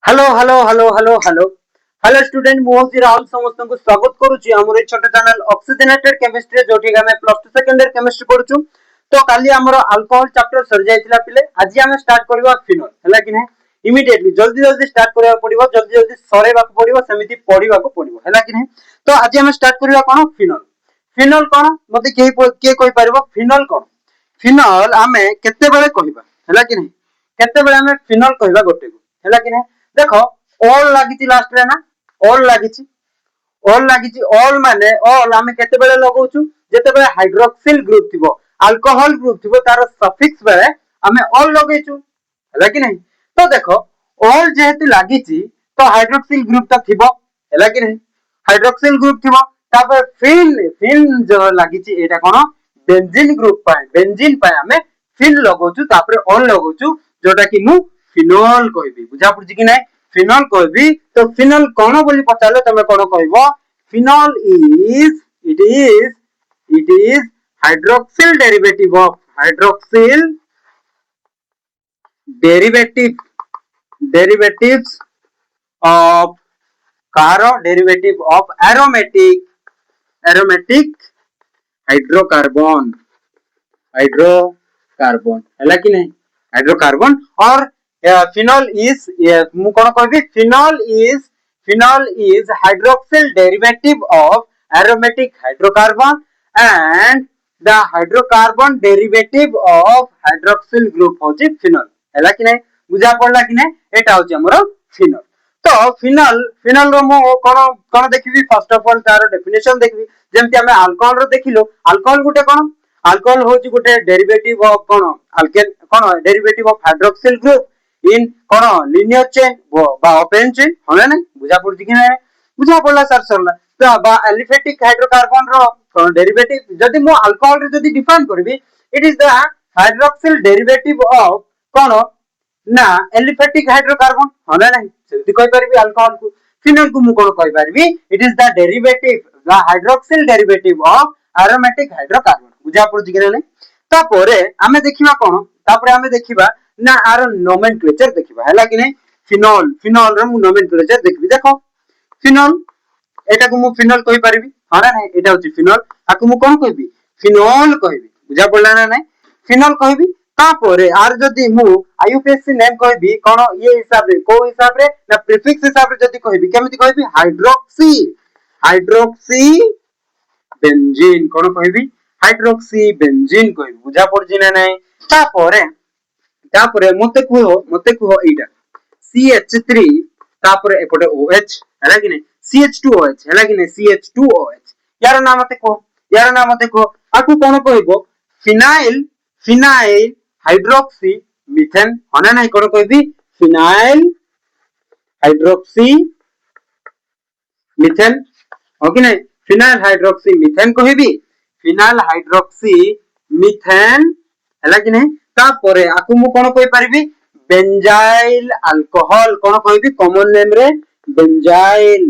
Hello hello hello hello hello hello student मुझे राहुल समस्त को स्वागत करूची हमर छोटे चैनल ऑक्सीजनेटेड केमिस्ट्री जोठी हम प्लस 2 सेकंड ईयर केमिस्ट्री पढुछु। तो काली हमर अल्कोहल चैप्टर सर जाइतिला पिले आज हम स्टार्ट करबा फिनोल हला कि नै इमीडिएटली जल्दी जल्दी स्टार्ट करबा पड़िबो जल्दी जल्दी सरेबा पड़िबो समिति पढिबा को पड़िबो हला कि नै। तो आज हम स्टार्ट करबा कोन फिनोल फिनोल कोन मते के कोइ परबो फिनोल कोन फिनोल हमें केते बेले कहबा हला कि नै केते बेले हमें फिनोल कहबा गोटे को हला कि नै। देखो ऑल लागिची लास्ट रे ना ऑल लागिची ऑल माने ऑल हमें केते बेले लगाउछु जेते बेले हाइड्रोक्सिल ग्रुप थिबो अल्कोहल ग्रुप थिबो तार सफिक्स बेले हमें ऑल लगेछु हला कि नहीं। तो देखो ऑल जेहेतु लागिची तो हाइड्रोक्सिल ग्रुप तो थिबो हला कि नहीं हाइड्रोक्सिल ग्रुप थिबो तापर फिन फिन जो लागिची एटा कोन बेंजीन ग्रुप पाए हमें फिन लगाउछु तापर ऑल लगाउछु जोटा कि मु फिनोल कहबी बुझा पड़छि कि नै फिनोल कहबी। तो फिनोल कोन बोली पचाले तमे कोन कहबो phenol it is hydroxyl derivatives of कारो डेरिवेटिव ऑफ एरोमेटिक हाइड्रोकार्बन हला कि नहीं हाइड्रोकार्बन। और फिनोल इज मु कोन कहबी phenol is hydroxyl derivative of aromatic hydrocarbon and the hydrocarbon derivative of hydroxyl group होची फिनोल हला कि नहीं बुझा पड़ला कि नहीं एटा होची हमरो फिनोल। तो फिनोल रो मु कोन कोन देखिबी फर्स्ट ऑफ ऑल तार डेफिनेशन देखिबी जेमति हमें अल्कोहल रो देखिलो अल्कोहल गुटे कोन अल्कोहल होची गुटे derivative of cone alkane cone derivative of hydroxyl group in cone linear chain बा ओपन चेन होला नै बुझा पड़छि कि नै बुझा पड़ला सर सरला। तो बा एलिफेटिक हाइड्रोकार्बन रो कोन डेरिवेटिव जदि मु अल्कोहल रे जदि डिफाइन करबी it is the hydroxyl derivative of cone ना एलिफेटिक हाइड्रोकार्बन होला नै सेति कहि परबी अल्कोहल को फिनोल को मु कोन कहि परबी it is the derivative the hydroxyl derivative of aromatic hydrocarbon बुझा पड़छि कि नै। तापरे हमें देखिबा कोन तापरे हमें देखिबा ना आर नोमेनक्लेचर देखिबा हला कि नै फिनोल रो मु नोमेनक्लेचर देखबी देखो फिनोल एटा को मु फिनोल कहि परबी हरा नै एटा होची फिनोल आकु मु कोन कहबी फिनोल कहबी बुझा पड़ला ना नै फिनोल कहबी। तापरे आर जदि मु आईयूपीएससी नेम कहबी कोन ये हिसाब रे ना प्रीफिक्स हिसाब रे जदि कहबी केमिति कहबी हाइड्रोक्सी बेंजीन कोन कहबी हाइड्रोक्सी बेंजीन कहबी बुझा पड़छि ना नै। तापरे मते कुहो एटा CH3 तापरे एपटे OH हला कि नै CH2OH हला कि नै CH2OH यार नाम मते को आकु कोन कहबो फिनाइल हाइड्रोक्सी मीथेन हना नै कोन कहबी फिनाइल हाइड्रोक्सी मीथेन हो कि नै फिनाइल हाइड्रोक्सी मीथेन कहबी फिनाइल हाइड्रोक्सी मीथेन हला कि नै। तापरे आकु मु कोन कहि परबी बेंजाइल अल्कोहल कोन कहबी कॉमन नेम रे बेंजाइल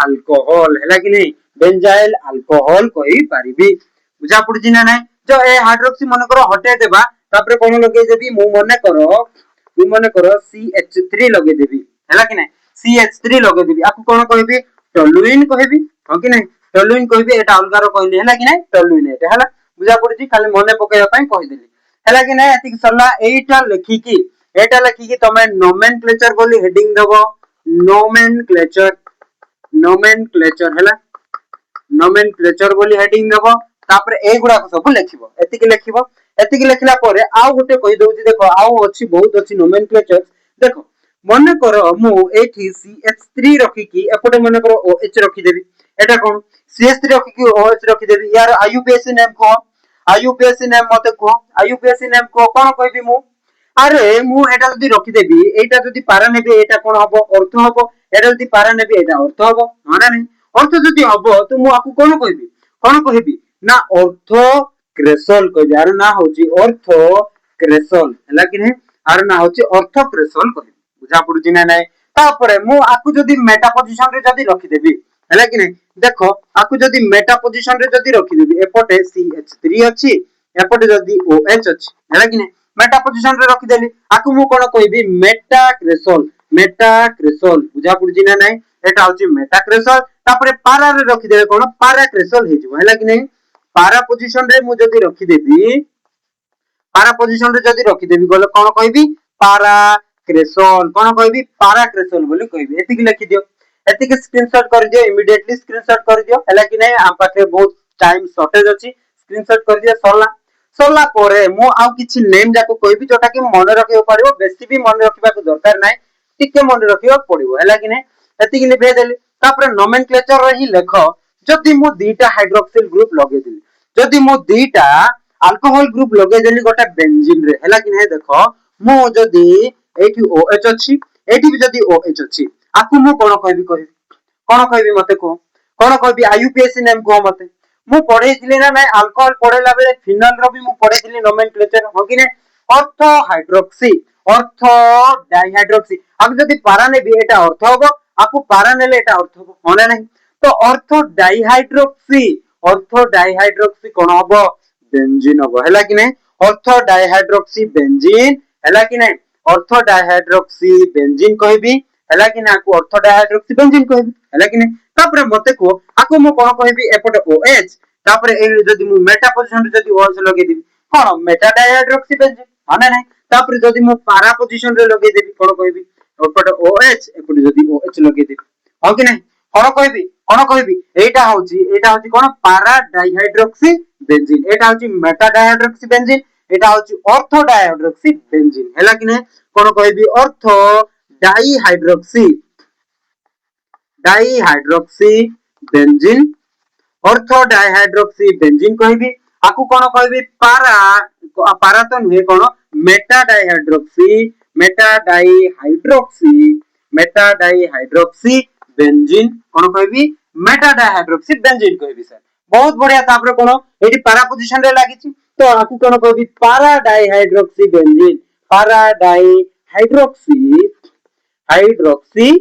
अल्कोहल हला कि नै बेंजाइल अल्कोहल कहि परबी बुझा पड़छि ना नै। जो ए हाइड्रोक्सी मन करो हटे देबा तापरे कोन लगे देबी मु मने करो CH3 लगे देबी हला कि नै CH3 लगे देबी आकु कोन कहबी टोलुइन कहबी हो कि नै टोलुइन कहबी एटा अलगा रो कहली हला कि नै टोलुइन एटा हला बुझा पड़छि खाली मने पकेया पई कहि देली हला कि नै एति सरला एटा लिखि की तमे नोमेनक्लेचर बोली हेडिंग देबो नोमेनक्लेचर हला नोमेनक्लेचर बोली हेडिंग देबो तापर ए गुडा सब लिखिबो एतिकी लिखला परे आउ गोटे कहि दउची देखो आउ अछि बहुत अछि नोमेनक्लेचर देखो मने करो मु एठी CH3 रखी की एपटे मने करो OH रखी देबी एटा कोन CH3 रखी की OH रखी देबी यार आईयूपीएससी नेम मते को आईयूपीएससी नेम को कोन कहबी मु अरे मु एटा जदी रखी देबी एटा जदी पारा नेबी एटा कोन हबो अर्थ हबो एटा जदी पारा नेबी एटा अर्थ हबो माने नै अर्थ जदी हबो तो मु आकु कोन कहबी ना अर्थ क्रेसल कहबी आर ना होची अर्थ क्रेसल हला कि नै आर ना होची अर्थ क्रेसल कहबी बुझा पड़ुची ना नै। तापरे मु आकु जदी मेटा पोजीशन रे जदी रखी देबी हला कि नै देखो आकु जदी मेटा पोजीशन रे जदी रखी देबी एपटे CH3 अछि एपटे जदी OH अछि हला कि नै मेटा पोजीशन रे रखी देली आकु मु कोन कहबी मेटा क्रेसल मेटाक्रेसोल बुझा पड़ुची ना नहीं एटा होची मेटाक्रेसोल तापरे पारा रे रखि देबे कोन पाराक्रेसोल हे जबो हैला कि नहीं पारा पोजीशन रे मु जदी रखि देबी पारा पोजीशन रे जदी रखि देबी गले कोन कहबी पाराक्रेसोल कोन कहबी पाराक्रेसोल बोली कहबी एतिक लिखि दियो एतिक स्क्रीनशॉट कर दियो इमीडिएटली स्क्रीनशॉट कर दियो हैला कि नहीं हम पाखे बहुत टाइम शॉर्टेज अछि स्क्रीनशॉट कर दियो सरला सरला परे मु आउ किछि नेम जाको कहबी जोटा कि मन रखियो पड़िबो बेसी भी मन रखिबा को दरकार नै टिके मन रखियो पड़िबो हैला कि नहीं एतिक लिखि देली तापरे नोमेनक्लेचर रे ही लेख जदी मु दुईटा हाइड्रोक्सिल ग्रुप लगे दिली जदी मु दुईटा अल्कोहल ग्रुप लगे देली गोटा बेंजीन रे हैला कि नहीं देखो मु जदी एठी OH अछि एठी भी जदी OH अछि आकु मु कोन कहबी मते को कोन कहबी आईयूपीएसी नेम को मते मु पढेइथिले ना नै अल्कोहल पढेला बेले फिनल रो भी मु पढेइथिले नोमेनक्लेचर हो कि नै ऑर्थो हाइड्रोक्सी ऑर्थो डाइहाइड्रोक्सी अब जदी पारा ने भी एटा अर्थ होबो आपको पारा नेले एटा अर्थ होबो होना नहीं तो ऑर्थो डाइहाइड्रोक्सी कोन होबो बेंजीन होबो हैला कि नहीं ऑर्थो डाइहाइड्रोक्सी बेंजीन हैला कि नहीं ऑर्थो डाइहाइड्रोक्सी बेंजीन कहबी हैला कि ना को ऑर्थो डाइहाइड्रोक्सी बेंजीन कहबी हैला कि नहीं तापरे मते को आको मु कोन कहबी एपटे OH तापरे ए जदी मु मेटा पोजीशन रे जदी OH लगे देबी कोन मेटा डाइहाइड्रोक्सी बेंजीन होना नहीं तापरे जदी मु पारा पोजीशन रे लगे देबी कोन कहबी एपटे OH एपटे जदी OH लगे देबी हो कि नहीं कोन कहबी एटा होची कोन पारा डाइहाइड्रोक्सी बेंजीन एटा होची मेटा डाइहाइड्रोक्सी बेंजीन एटा होची ऑर्थो डाइहाइड्रोक्सी बेंजीन हैला कि नहीं कोन कहबी ortho dihydroxy benzene ortho dihydroxy benzene कहबी आकु कोन कहबी पारा तो नुहे कोन मेटा डाइहाइड्रोक्सी बेंजीन कोन कहबी मेटा डाइहाइड्रोक्सी बेंजीन कहबी सर बहुत बढ़िया तापर कोन एठी पारा पोजीशन रे लागिची तो आकु कोन कहबी पारा डाइहाइड्रोक्सी बेंजीन पारा हाइड्रोक्सी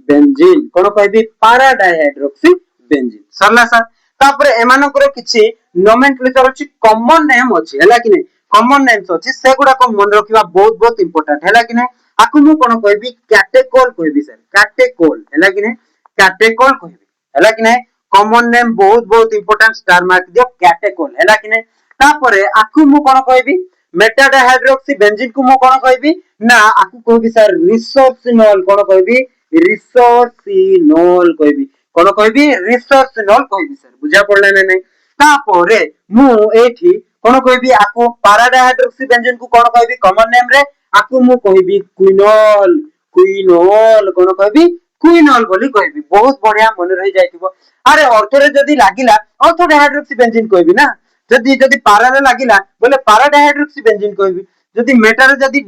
बेंजीन कोन कहबी पारा डाइहाइड्रोक्सी बेंजीन सरला सर तापर एमानकर किछि नोमेनक्लेचर अछि कॉमन नेम अछि हैला कि नै कॉमन नेम्स अछि सेगुडा को मन रखिबा बहुत बहुत इंपोर्टेंट हैला कि नै आकु मु कोन कहबी कैटेकोल कहबी सर कैटेकोल हैला कि नै कैटेकोल कहबी हैला कि नै कॉमन नेम बहुत बहुत इंपोर्टेंट स्टार मार्क दियो कैटेकोल हैला कि नै तापर आकु मु कोन कहबी मेटा डाइहाइड्रोक्सी बेंजीन को मु कोन कहबी ना आकु कहबी सर रिसोर्सिनोल कोन कहबी रिसोर्सिनोल कहबी कोन कहबी रिसोर्सिनोल कहबी सर बुझा पड़ला नै नै तापर मु एठी कोन कहबी आकु पारा डाइहाइड्रोक्सी बेंजीन को कोन कहबी कॉमन नेम रे आकु मु कहबी क्विनोल कोन कहबी क्विनोल बोली कहबी बहुत बढ़िया मन रहि जाइतिबो अरे ऑर्थो रे जदी लागिला ऑर्थो डाइहाइड्रोक्सी बेंजीन कहबी ना जदी पारा रे लागिला बोले पारा डाइहाइड्रोक्सी बेंजीन कहबी जदी मेटा रे जदी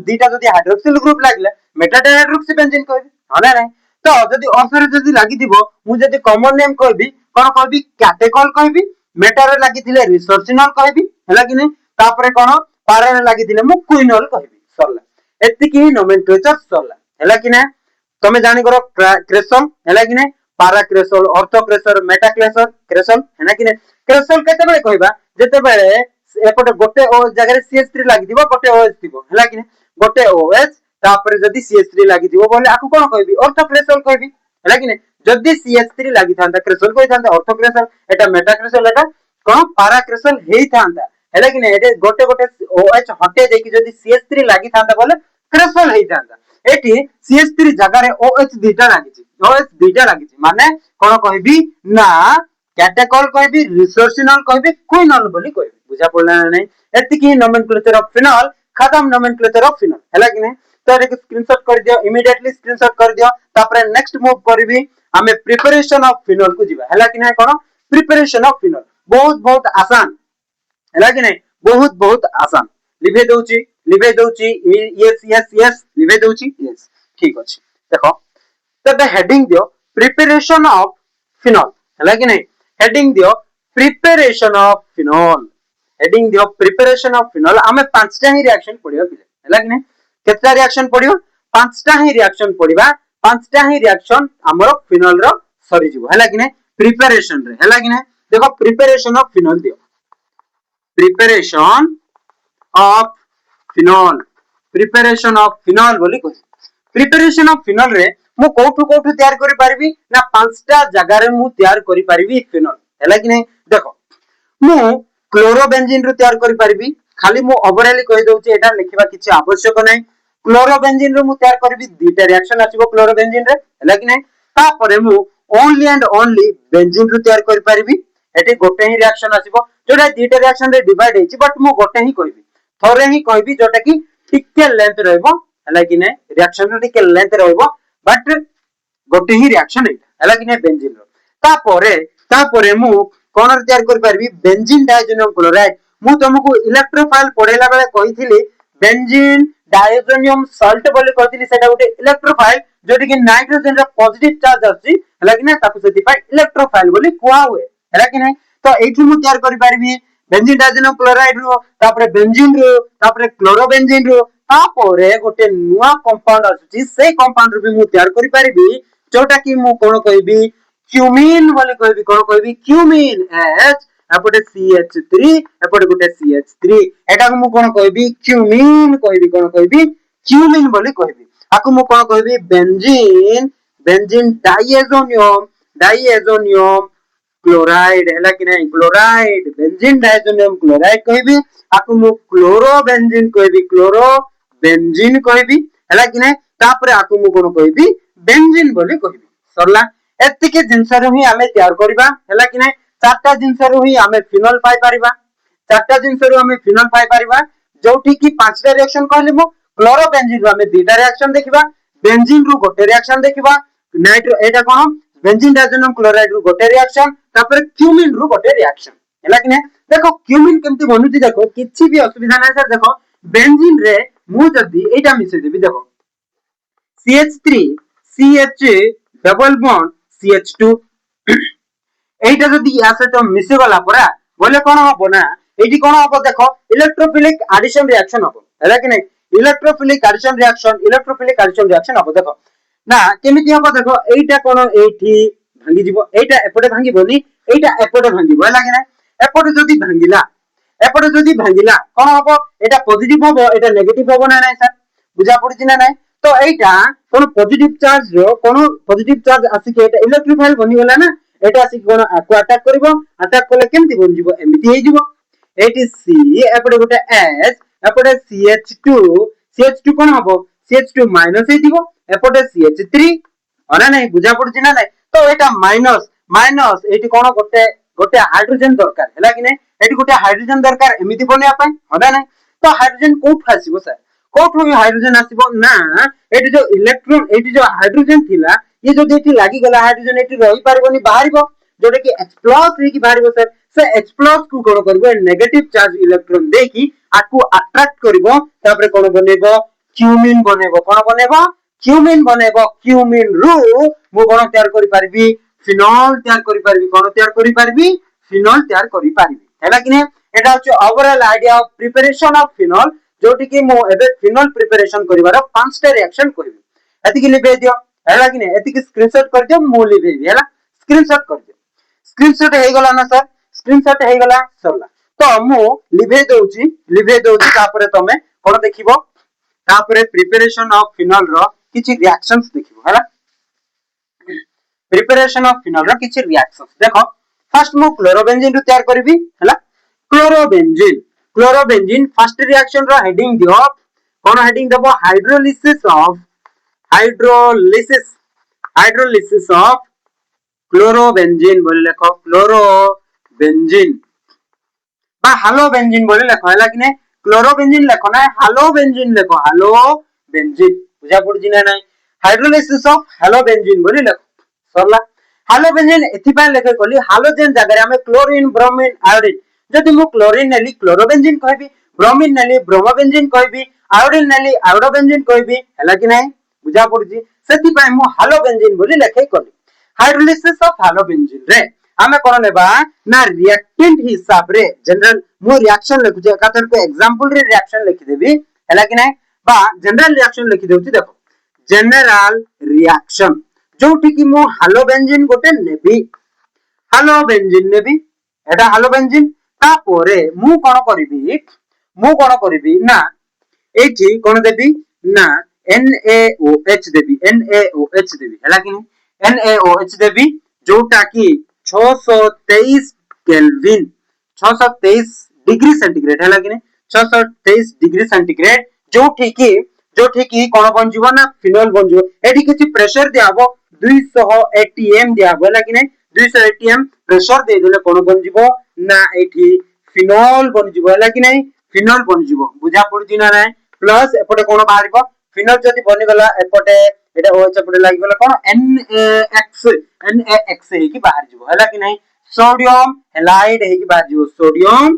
दीटा जदी हाइड्रोक्सिल ग्रुप लागिला मेटा डाइहाइड्रोक्सी बेंजीन कहबी हना नै तो जदी ऑर्थो रे जदी लागि दिबो मु जदी कॉमन नेम कहबी कोन कहबी कैटेकोल कहबी मेटा रे लागि दिले रिसोर्सिनोल कहबी हैला कि नै तापरे कोन पारा रे लागि दिले मु क्विनोल कहबी सरला एतिकी नोमेनक्लेचर सरला हैला कि नै तमे जानि करो क्रेसोल हैला कि नै पाराक्रेसोल ऑर्थोक्रेसोल मेटाक्रेसोल हैना कि नै क्रेसोल केते बेले कहबा जेते बेले एपटे गोटे ओ जगह CH3 लागि दिबो गोटे OH दिबो हैला कि नै गोटे OH तापर जदी CH3 लागि दिबो बोले आकु कोन कहबी ऑर्थोक्रेसोल कहबी हैला कि नै जदी CH3 लागि थांता क्रेसोल कहि थांता ऑर्थोक्रेसोल एटा मेटाक्रेसोल एटा कोन पाराक्रेसोल हेई थांता हैला कि नै एटे गोटे OH हटे देकी जदी CH3 लागि थांता बोले क्रेसोल हेई थांता एटी CH3 जगह रे OH दुईटा लागिची माने कोन कहबी ना कैटेकोल कहबी रिसोर्सिनोल कहबी क्विनोल बोली कहबी बुझा पड़ला नै एतिकी नोमेनक्लेचर ऑफ फिनोल खत्म नोमेनक्लेचर ऑफ फिनोल हैला कि नै तो एक स्क्रीनशॉट कर दियो इमीडिएटली स्क्रीनशॉट कर दियो तापर नेक्स्ट मूव करबी हमें प्रिपरेशन ऑफ फिनोल को जिबा हैला कि नै कोन प्रिपरेशन ऑफ फिनोल बहुत बहुत आसान हैला कि नै बहुत बहुत आसान लिखे दउची यस लिखे दउची यस ठीक अछि देखो तबे हेडिंग दियो प्रिपरेशन ऑफ फिनोल हैला कि नै हेडिंग दियो प्रिपरेशन ऑफ फिनोल हेडिंग दियो प्रिपरेशन ऑफ फिनोल हमें पांचटा ही रिएक्शन पडियो हैला कि नै केतना रिएक्शन पडियो पांचटा ही रिएक्शन पडिबा पांचटा ही रिएक्शन हमरो फिनोल रो सरी जिवो हैला कि नै प्रिपरेशन रे हैला कि नै देखो प्रिपरेशन ऑफ फिनोल दियो प्रिपरेशन ऑफ फिनोल बोली को प्रिपरेशन ऑफ फिनोल रे मु कोठु कोठु तैयार करि परबी ना पांचटा जगह रे मु तैयार करि परबी फिनोल हैला कि नै देखो मु क्लोरोबेंजीन रु तैयार करि परबी खाली मु ओवरऑल कहि दउची एटा लिखिबा किछि आवश्यक नै क्लोरोबेंजीन रु मु तैयार करबी दीटा रिएक्शन आसीबो क्लोरोबेंजीन रे हैला कि नै ता परे मु ओनली एंड ओनली बेंजीन रु तैयार करि परबी एटी गोटे ही रिएक्शन आसीबो जोटा दीटा रिएक्शन रे डिवाइड हेछि बट मु गोटे ही कहबी थोरे ही कहबी जोटा कि टिके लेंथ रहबो हैला कि नै रिएक्शन रे टिके लेंथ रहबो बट गोटे ही रिएक्शन एटा हैला कि नै बेंजीन रो ता परे मु कोन रे तैयार करि परबी बेंजीन डायजोनियम क्लोराइड मु तुमको इलेक्ट्रोफाइल पढेला बेले कहिथिली बेंजीन डायजोनियम सॉल्ट बोली कहथिली सेटा गोटे इलेक्ट्रोफाइल जोटी कि नाइट्रोजन रे पॉजिटिव चार्ज आछि हैला कि नै ताकु सेति पाई इलेक्ट्रोफाइल बोली कुआ हुए हैला कि नै तो एठी मु तैयार करि परबी बेंजीन डायजोनियम क्लोराइड रो तापरे बेंजीन रो तापरे क्लोरोबेंजीन रो तापरे गोटे नुवा कंपाउंड आछि से कंपाउंड रो भी मु तैयार करि परबी जोटा कि मु कोन कहबी क्यूमीन बोली कहबी कोन कहबी क्यूमीन एच एपटे CH3 एपटे गोटे CH3 एटा मु कोन कहबी क्यूमीन बोली कहबी आकु मु कोन कहबी बेंजीन डायजोनियम क्लोराइड हैला कि नै क्लोराइड बेंजीन डायजोनियम क्लोराइड कहबी आकु मु क्लोरोबेंजीन कहबी हैला कि नै तापरे आकु मु कोन कहबी बेंजीन बोली कहबी सरला एतिके जिंस रो ही हमें तैयार करबा हैला कि नै चारटा जिंस रो ही हमें फिनोल पाई परिबा जोठी की पांचटा रिएक्शन कहले मु क्लोरोबेंजीन रो हमें दीटा रिएक्शन देखिबा बेंजीन रो गोटे रिएक्शन देखिबा नाइट्रो एटा कोन बेंजीन डायजोनियम क्लोराइड रो गोटे रिएक्शन तापर क्यूमीन रो गोटे रिएक्शन हैला कि नै देखो क्यूमीन केमति बनुची देखो किछि भी असुविधा नै सर देखो बेंजीन रे मु जदी एटा मिसे देबी देखो CH3 CH double bond CH2 एटा जदी या से तो मिसे गला परा बोले कोन हो ना एटी कोन हो देखो इलेक्ट्रोफिलिक एडिशन रिएक्शन हो हैला कि नै इलेक्ट्रोफिलिक एडिशन रिएक्शन हो देखो ना केमिति हो देखो एटा कोन एठी भांगी जीवो एटा एपटे भांगीबोनी एटा एपटे भांगीबो हैला कि नै एपटे जदी भांगिला कोन हो एटा पॉजिटिव हो एटा नेगेटिव हो ना नै सर बुझा पड़छि ना नै तो एटा कोन पॉजिटिव चार्ज आसी के एटा इलेक्ट्रोफाइल बनि गला ना एटा आसी कोन अटैक करले केमति बन जीवो एमिति हे जीवो एटी C एपटे गोटे H एपटे CH2 कोन हबो CH2 माइनस हे जीवो एपटे CH3 अना नै बुझा पड़छि ना नै तो एटा माइनस एटी कोन गोटे हाइड्रोजन दरकार हैला कि नै एटी गोटे हाइड्रोजन दरकार एमिति बनिया पय हबे नै तो हाइड्रोजन कोठ आसीबो सर कोठो हाइड्रोजन आसीबो ना एटी जो इलेक्ट्रॉन एटी जो हाइड्रोजन थिला ये जो एटी लागि गला हाइड्रोजन एटी रहि पारबोनी बाहरिबो जोटे कि H+ रे की बाहरिबो सर से H+ को कोन करबो नेगेटिव चार्ज इलेक्ट्रॉन देकी आकु अट्रैक्ट करबो तापर कोन बनेबो क्यूमीन बनेबो क्यूमीन रु मु कोन तैयार करि पारबी फिनोल तैयार करि पारबी कोन तैयार करि पारबी फिनोल तैयार करि पारबी हैला कि नै एटा होचे overall idea of preparation of phenol जोटी कि मु एबे फिनोल प्रिपरेशन करिवार पांचटा रिएक्शन कहबी एति कि लिबे दियो हैला कि नै एति कि स्क्रीनशॉट कर दियो मु लिबे हैला स्क्रीनशॉट हे गला ना सर स्क्रीनशॉट हे गला सरला तो मु लिबे दउची तापरे तमे कोन देखिबो तापरे प्रिपरेशन ऑफ फिनोल रो किछि रिएक्शंस देखिबो हैला प्रिपरेशन ऑफ फिनोल रो किछि रिएक्शंस देखो फर्स्ट मु क्लोरोबेंजीन रो तैयार करबी हैला क्लोरोबेंजीन फर्स्ट रिएक्शन रो हेडिंग दियो कोन हेडिंग देबो हाइड्रोलिसिस ऑफ क्लोरोबेंजीन बोले लेखो क्लोरोबेंजीन बा हालोबेंजीन बोले लेखो हैला कि नै क्लोरोबेंजीन लेखो ना हालोबेंजीन लेखो हालोबेंजीन बुझा पड़छि ना नै हाइड्रोलिसिस ऑफ हालोबेंजीन बोले लेखो सरला हालोबेंजीन एथि पय लेखे कोली हालोजेन जगह हमें क्लोरीन ब्रोमीन आयोडीन जदि मु क्लोरीन नेली क्लोरोबेंजीन कहबी ब्रोमीन नेली ब्रोमोबेंजीन कहबी आयोडीन नेली आयोडोबेंजीन कहबी हैला कि नै बुझा पड़छि सेति पय मु हालोबेंजीन बोली लेखे कोली हाइड्रोलिसिस ऑफ हालोबेंजीन रे हमें कोन लेबा ना रिएक्टेंट हिसाब रे जनरल मु रिएक्शन लिखु जे कातर को एग्जांपल रे रिएक्शन लिखि देबी हैला कि नै बा जनरल रिएक्शन लिखि देउची देखो जनरल रिएक्शन जोठी कि मु हालोबेंजीन गोटे नेबी एटा हालोबेंजीन ता पोरे मु कोन करबी ना एठी कोन देबी ना NaOH देबी NaOH देबी हैला कि NaOH देबी जोटा कि 623 केल्विन 623 डिग्री सेंटीग्रेड है कि 623 डिग्री सेंटीग्रेड जो ठीक कोन बन जीवो ना फिनोल बन जीवो एठी किछि प्रेशर दियाबो 200 atm दियाबो है कि 200 atm प्रेशर दे देले कोन बन जीवो ना एठी फिनोल बन जीवो है कि नहीं फिनोल बन जीवो बुझा पड़ुची ना नहीं प्लस एपटे कोन बाहरिबो फिनोल जदी बनि गला एपटे एटा OH एपटे लागि गला कोन NaX हे कि बाहर जीवो है कि नहीं सोडियम हैलाइड है कि बाहर जीवो सोडियम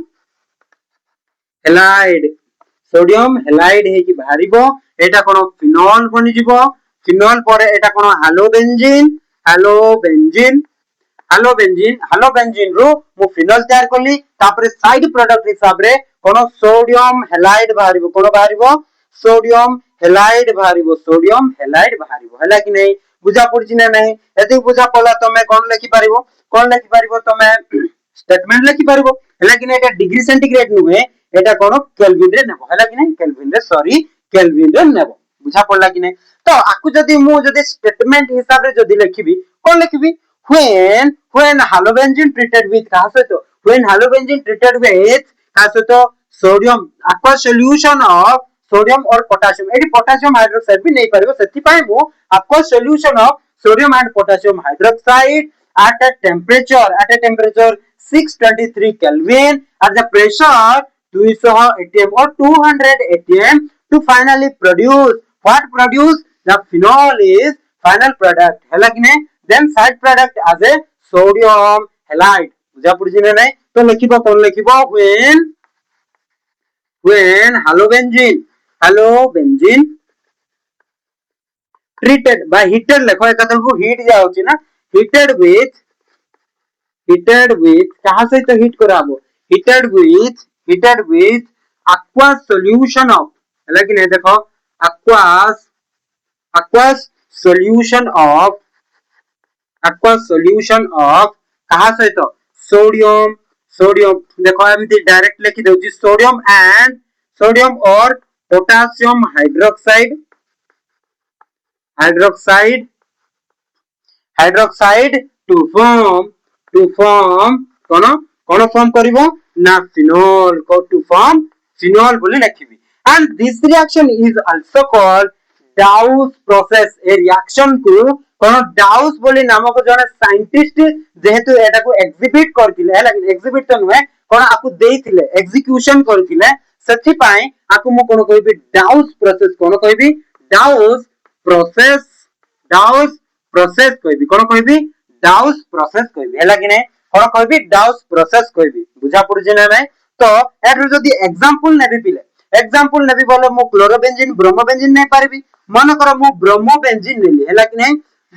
हैलाइड है कि बाहरिबो एटा कोन फिनोल बनि जीवो फिनोल परे एटा कोन हालोबेंजीन रो मु फिनोल तयार करली तापरे साइड प्रोडक्ट हिसाब रे कोन सोडियम हैलाइड बाहरिबो सोडियम हैलाइड बाहरिबो हला कि नहीं बुझा पड़छि ना नहीं यदि बुझा पला तमे कोन लिखि पारिबो तमे स्टेटमेंट लिखि पारिबो हला कि नहीं एटा डिग्री सेंटीग्रेड नुहे एटा कोन केल्विन रे नेबो हला कि नहीं केल्विन रे नेबो बुझा पड़ला कि नहीं तो आकु जदी मु जदी स्टेटमेंट हिसाब रे जदी लिखिबी कोन लिखिबी when halogen treated with when halogen treated with sodium aqueous solution of sodium or potassium eighty potassium hydroxide भी नहीं पारिबो सेति पाई मु aqueous solution of sodium and potassium hydroxide at a temperature 623 kelvin at the pressure 200 atm or 200 atm to finally produce the phenol is final product है कि नहीं then side product as a sodium halide बुझा पड़छि ना नहीं तो लिखिबो कोन लिखिबो when halogen treated by heated लेखो एकतल को heat जाउछि ना heated with कहां से तो हीट कराबो heated with aqueous solution of लेकिन ये देखो aqueous solution of कहा से तो सोडियम देखो एमती डायरेक्ट लिखि दउची सोडियम और पोटेशियम हाइड्रोक्साइड टू फॉर्म कोन फॉर्म करिवो ना फिनोल को टू फॉर्म फिनोल बोली लिखिबी and this reaction is also called Dawes process ए रिएक्शन को कोन डाउस बोली नामक जने साइंटिस्ट जेहेतु एटा को एग्जिबिट करथिले है लेकिन एग्जिबिट तो नुहे कोन आकु देइथिले एग्जीक्यूशन करथिले सेथि पाए आकु मु कोन कहबी डाउस प्रोसेस कोन कहबी डाउस प्रोसेस कहबी कोन कहबी डाउस प्रोसेस कहबी हैला कि नै कोन कहबी डाउस प्रोसेस कहबी बुझा पड़ुछि ना नै तो एटर जदी एग्जांपल नेबी पिले एग्जांपल नेबी बोले मु क्लोरोबेंजीन ब्रोमोबेंजीन नै पारबी मन कर मु ब्रोमोबेंजीन नेली हैला कि नै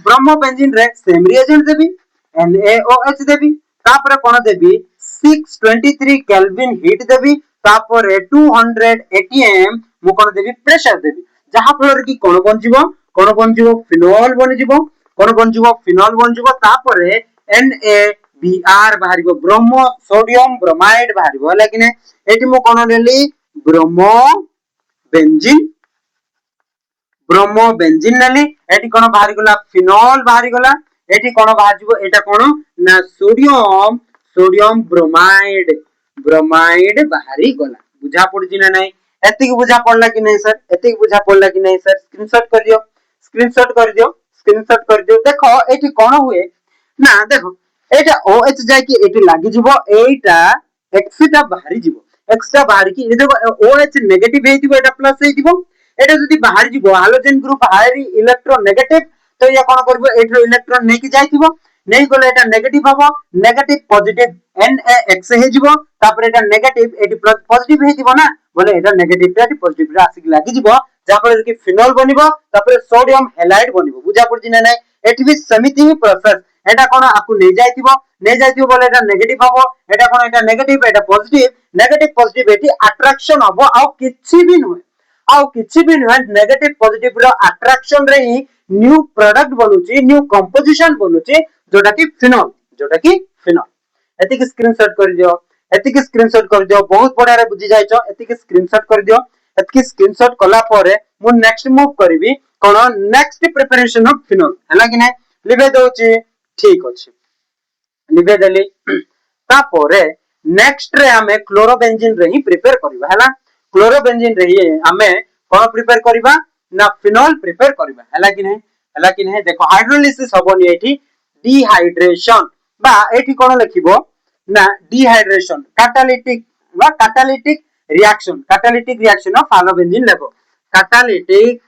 ब्रोमोबेंजीन रे सेम रिएजेंट देबी NaOH देबी तापर कोन देबी 623 केल्विन हीट देबी तापर 200 atm मु कोन देबी प्रेशर देबी जहा फलर की कोन बनजिवो फिनोल बनजिवो तापर NaBr बाहरिबो ब्रोमो सोडियम ब्रोमाइड बाहरिबो हैला कि नै एटी मु कोन लेली ब्रोमोबेंजीन नेली एटी कोन बाहरी गला फिनोल बाहरी गला एटी कोन बाहरजिवो एटा कोन ना सोडियम ब्रोमाइड बाहरी गला बुझा पड़छि ना नै एति की बुझा पड़ला कि नै सर स्क्रीनशॉट कर दियो देखो एटी कोन हुए ना देखो एटा OH जाय कि एटी लागि जिवो एटा X टा बाहरी जिवो एक्स्ट्रा बाहर की देखो OH नेगेटिव हेतिबो एटा प्लस हेतिबो एटा जदी बाहर जिवो हाइड्रोजन ग्रुप हाइरी इलेक्ट्रॉन नेगेटिव तो या कोन करबो एठो इलेक्ट्रॉन नेकी जायतिबो नै गले एटा नेगेटिव हबो नेगेटिव पॉजिटिव NaX हे जिवो तापर एटा नेगेटिव एटी पॉजिटिव हेतिबो ना बोले एटा नेगेटिव टा पॉजिटिव रा आसी लागि जिवो जापर कि फिनोल बनिबो तापर सोडियम हैलाइड बनिबो बुझा पड़छि ना नै एटी भी समिति ही प्रोसेस एटा कोन आकु नै जायतिबो बोले एटा नेगेटिव हबो एटा कोन एटा नेगेटिव एटा पॉजिटिव एटी अट्रैक्शन हबो आ किछि भी नुहे नेगेटिव पॉजिटिव रो अट्रैक्शन रे ही न्यू प्रोडक्ट बनुची न्यू कंपोजिशन बनुची जोटा कि फिनोल एति की स्क्रीनशॉट कर दियो बहुत बढ़िया रे बुझी जायछो एति की स्क्रीनशॉट कर दियो एतकी स्क्रीनशॉट कला परे मु नेक्स्ट मूव करबी कोन नेक्स्ट प्रिपरेशन ऑफ फिनोल हला कि नै लिबे दोची ठीक अछि लिबे देली तापरे नेक्स्ट रे हमें क्लोरोबेंजीन रे ही प्रिपेयर करबा हला क्लोरोबेंजीन रे ही हमें कोन प्रिपेयर करबा ना फिनोल प्रिपेयर करबा हला कि नै देखो हाइड्रोलिसिस होबनी एठी डिहाइड्रेशन बा एठी कोन लिखिबो ना dehydration catalytic reaction of halobenzene लेबो catalytic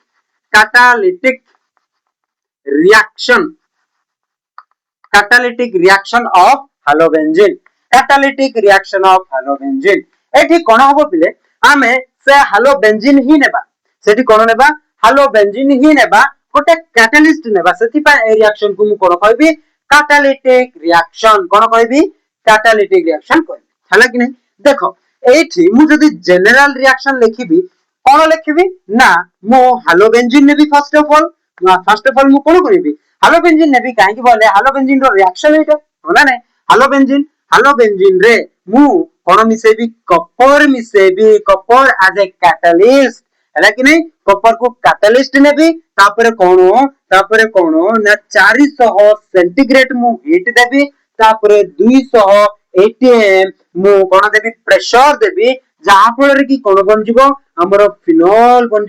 reaction of halobenzene एठी कोन होबो पिले आमे से हालोबेंजीन ही नेबा सेठी कोन नेबा हालोबेंजीन ही नेबा गोटे कैटलिस्ट नेबा सेठी पा ए रिएक्शन को मु कोन कहबी कैटालिटिक रिएक्शन कोन कहबी कैटालिटिक रिएक्शन कहबी हला कि नै देखो एठी मु जदी जनरल रिएक्शन लिखिबी कोन लिखिबी ना मु हालोबेंजीन नेबी फर्स्ट ऑफ ऑल मु कोन करिबी हालोबेंजीन नेबी काहे कि बोले हालोबेंजीन रो रिएक्शन एटा होला नै हालोबेंजीन रे मु कोन मिसेबी कॉपर एज ए कैटलिस्ट हला कि नै कॉपर को कैटलिस्ट नेबी तापरे कोन ना 400 सेंटीग्रेड मु हीट देबी तापरे 200 एटीएम मु कोन देबी प्रेशर देबी जहा फल रे कि कोन बन जिवो हमरो फिनोल बन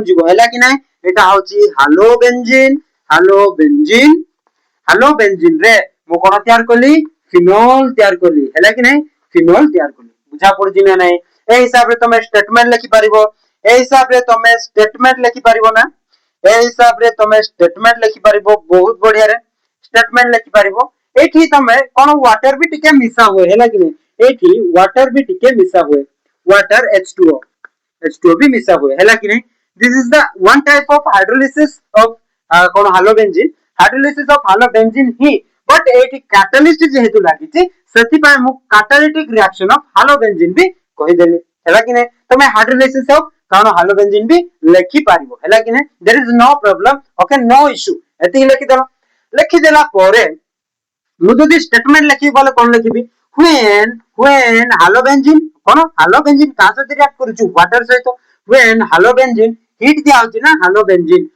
जिवो हला कि नै एटा होची हालोबेंजीन रे मु कोन तयार करली फिनोल तयार करली हला कि नै फिनोल तयार करली बुझा पड़जी ना नै ए हिसाब रे तमे स्टेटमेंट लिखि परिबो ना ए हिसाब रे तमे स्टेटमेंट लिखि परिबो बहुत बढ़िया रे स्टेटमेंट लिखि परिबो एठी तमे कोन वाटर भी टिके मिसा होय हला कि नै एठी वाटर भी टिके मिसा होय वाटर H2O भी मिसा होय हला कि नै this is the one type of hydrolysis of cone hydrolysis he but एठी कैटलिस्ट जेहेतु लागि छि सेति पय मु कैटालिटिक रिएक्शन ऑफ हालोबेंजीन भी कहि देली हला कि नै तमे हाइड्रोलिसिस ऑफ कोन हालोबेंजीन भी लिखि पारिबो हला कि नै there is no problem okay no issue एति लिखि देला परे मु जदी स्टेटमेंट लिखि बोले कोन लिखिबी when halobenzene कोन हालोबेंजीन का से रिएक्ट करू वाटर सहित when halobenzene हीट दिया होची ना halobenzene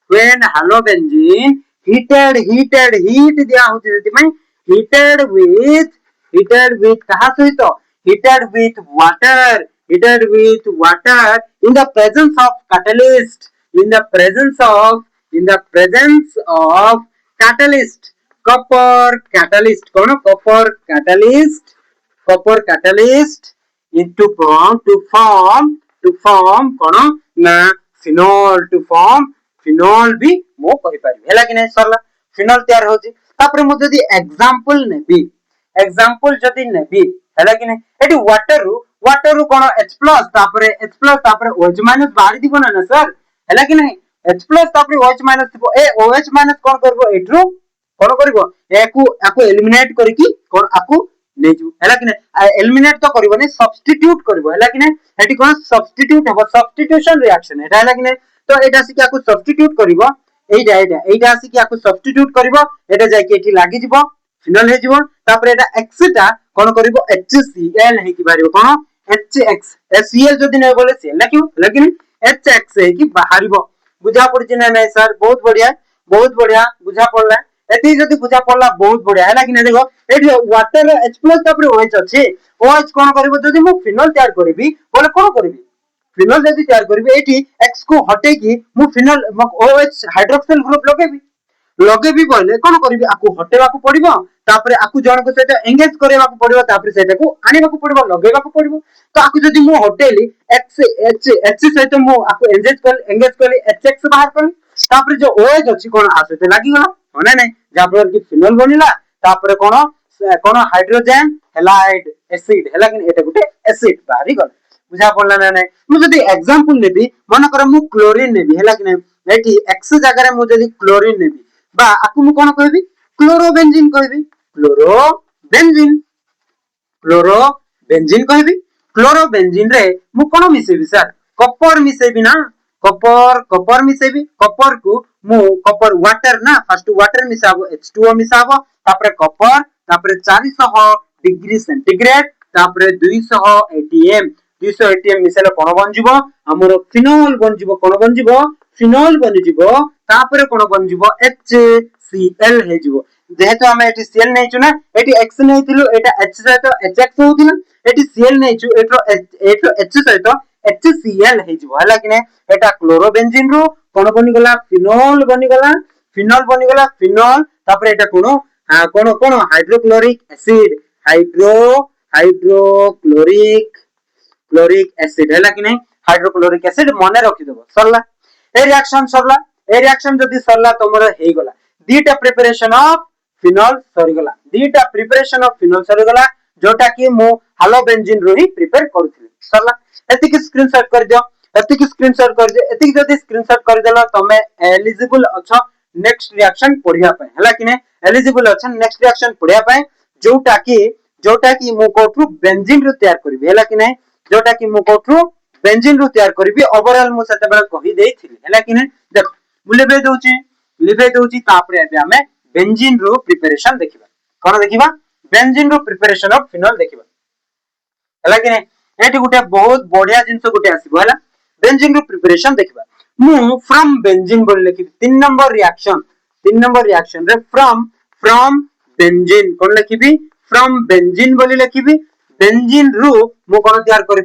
when halobenzene heated दिया होची जति में heated with कहा सहित heated with water in the presence of catalyst copper catalyst into to form कोन ना फिनोल भी मो कहि पारि हैला कि नै सरला फिनोल तयार होची तापर मु जदी एग्जांपल जदी नेबी हैला कि नै एटी वाटर रु कोन H+ तापर OH- बाहरी दिबो ना सर हैला कि नै H+ तापर OH- दिबो ए OH- कोन करबो एट्रु कोन करबो याकू एलिमिनेट करकी कोन आकू नै जु हैला कि नै एलिमिनेट तो करबो नै सब्स्टिट्यूट करबो हैला कि नै एटी कोन सब्स्टिट्यूट हबो सब्स्टिट्यूशन रिएक्शन एटा हैला कि नै तो एटा से याकू सब्स्टिट्यूट करबो एटा से याकू सब्स्टिट्यूट करबो एटा जाय कि एठी लागि जिवो फिनोल हे जिवो तापर एटा X टा कोन करबो HCl हे कि बारिबो कोन HX Cl जदी नै बोले Cl लाकियो लेकिन HX हे कि बाहरिबो बुझा पड़छि ना नै सर बहुत बढ़िया बुझा पड़ला एती जदी बुझा पड़ला बहुत बढ़िया हैला कि नै देखो एठी वाटर H+ तापर OH अछि OH कोन करबो जदी मु फिनोल तयार करबी बोले कोन करबी फिनोल जदी तयार करबी एठी X को हटे की मु फिनोल OH हाइड्रोक्सिल ग्रुप लगेबी बोले कोन करबी आकू हटेबा को पड़िबो तापर आकू जण को सेटा एंगेज करेबा को पड़िबो तापर सेटा को आनिबा को पड़िबो लगेबा को पड़िबो तो आकू जदी मु हटेली H सहित मु आकू एंगेज करली HX बाहर करली तापर जो OH अछि कोन आसेते लागि गला होना नै जापर की फिनोल बनिला तापर कोन हाइड्रोजन हैलाइड एसिड हैला कि एटा गुटे एसिड बाहरी गला बुझा पड़ला ना नै मु जदी एग्जांपल लेबी मन कर मु क्लोरीन नेबी हैला कि नै एठी X जगह रे मु जदी क्लोरीन नेबी बा आकू मु कोन कहबी क्लोरोबेंजीन कहबी क्लोरोबेंजीन कहबी क्लोरोबेंजीन रे मु कोन मिसेबी सर कॉपर मिसेबी ना कॉपर मिसेबी कॉपर को मु कॉपर वाटर ना फर्स्ट वाटर मिसाबो H2O मिसाबो तापर कॉपर तापर 400 डिग्री सेंटीग्रेड तापर 200 ATM 200 ATM मिसेले कोन बनजिवो हमर फिनोल बनजिवो कोन बनजिवो फिनोल बनजिवो तापर कोन बनजिवो HCl हेजिवो जेहेतु हम एटी Cl नैचु ना एटी X नैतिलु एटा H सहित HX होतिला एटी Cl नैचु एटो H सहित HCl हेजिवो हला कि नै एटा क्लोरोबेंजीन रो कोन बनि गला फिनोल बनि गला फिनोल तापर एटा कोन हाइड्रोक्लोरिक एसिड क्लोरिक एसिड हला कि नै हाइड्रोक्लोरिक एसिड मने रखि देबो सरला ए रिएक्शन जदी सरला तमर हे गला दीटा प्रिपरेशन ऑफ फिनोल सरी गला दीटा प्रिपरेशन ऑफ फिनोल सरी गला जोटा कि मु हालोबेंजीन रो ही प्रिपेयर करथिली सरला एति कि स्क्रीनशॉट कर दियो एति जदी स्क्रीनशॉट कर देला तमे एलिजिबल अछ नेक्स्ट रिएक्शन पढिया पय हला कि नै एलिजिबल अछ नेक्स्ट रिएक्शन पढिया पय जोटा कि मु कोठु बेंजीन रो तैयार करबी हला कि नै जोटा कि मु कोठु बेंजीन रो तैयार करबी ओवरऑल मु सते बेला कहि देथिली हला कि नै देख मु लिबे दोची तापरे एबे हमें बेंजीन रो प्रिपरेशन देखिबा कोन देखिबा बेंजीन रो प्रिपरेशन ऑफ फिनोल देखिबा हला कि नै एटी गुटे बहुत बढ़िया जिंस गुटे आसीबो हला बेंजीन रो प्रिपरेशन देखिबा मु फ्रॉम बेंजीन बोल लिखिबी 3 नंबर रिएक्शन रे फ्रॉम बेंजीन कोन लिखिबी फ्रॉम बेंजीन बोली लिखिबी बेंजीन रो मु कोन तैयार करि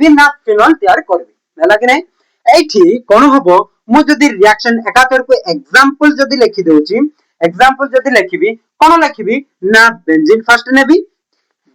ना फिनोल तैयार करबी हला कि नै एठी कोन हबो मु जदी रिएक्शन एकातर को एग्जांपल जदी लिखिबी कोन लिखिबी ना बेंजीन फर्स्ट नेबी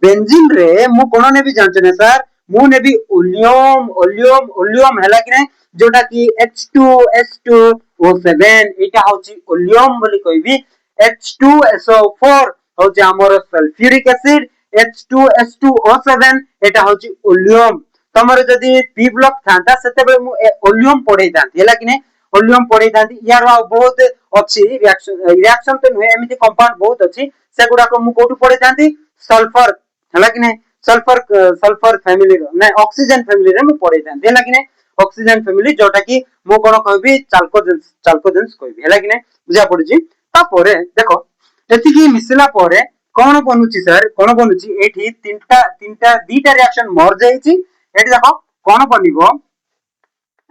बेंजीन रे मु कोन नेबी जानचने सर मु नेबी ओलियम हला कि नै जोटा कि H2S2O7 एटा होची ओलियम बोली कहबी H2SO4 होची हमर सल्फ्यूरिक एसिड H2S2O7 एटा होची ओलियम तमरे जदी पी ब्लॉक थांता सेते बे मु ओलियम पढै दांती हला कि नै ओलियम पढै दांती यार बहुत अछि रिएक्शन तो नुहे एमिति कंपाउंड बहुत अछि सेगुडा को मु कोठु पढै दांती सल्फर हला कि नै सल्फर फैमिली नै ऑक्सीजन फैमिली रे मु पढै दांती हला कि नै ऑक्सीजन फैमिली जोटा कि मु कोन कहबी चाल्कोजेंस कहबी हला कि नै बुझा पडुची तापरे देखो एति कि मिसला परे कोन बनुची सर कोन बनुची एठी दीटा रिएक्शन मर जाईची एठी देखो कोन बनिबो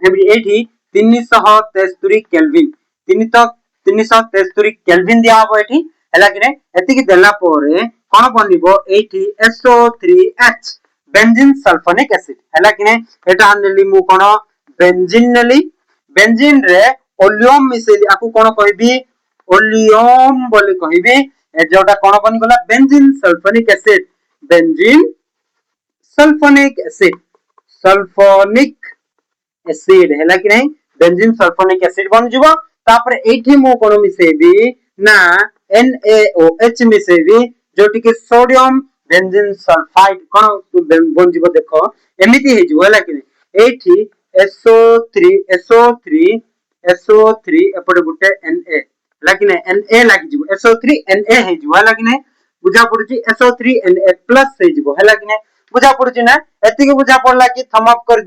एठी 373 केल्विन 373 केल्विन दिया हबो एठी हला कि नै एति कि देला परे कोन बनिबो एठी SO3H बेंजीन सल्फोनिक एसिड हला कि नै एटा नेली मु कोन बेंजीन रे ओलियम मिसेली आकु कोन कहबी ओलियम बोली कहबी ए जोटा कोन बनि गला बेंजीन सल्फोनिक एसिड हला कि नै बेंजीन सल्फोनिक एसिड बन जिवो तापर एठी मु कोन मिसेबी ना NaOH मिसेबी जोटी के सोडियम बेंजीन सल्फाइड कोन बन जिवो देखो एमिति हे जिवो हला कि नै एठी SO3 एपटे गुटे Na हला कि नै Na लागि जिवो SO3 Na हे जिवो हला कि नै बुझा पडुची SO3 Na प्लस हे जिवो हला कि नै बुझा पडुची ना एति के बुझा पडला कि थम अप कर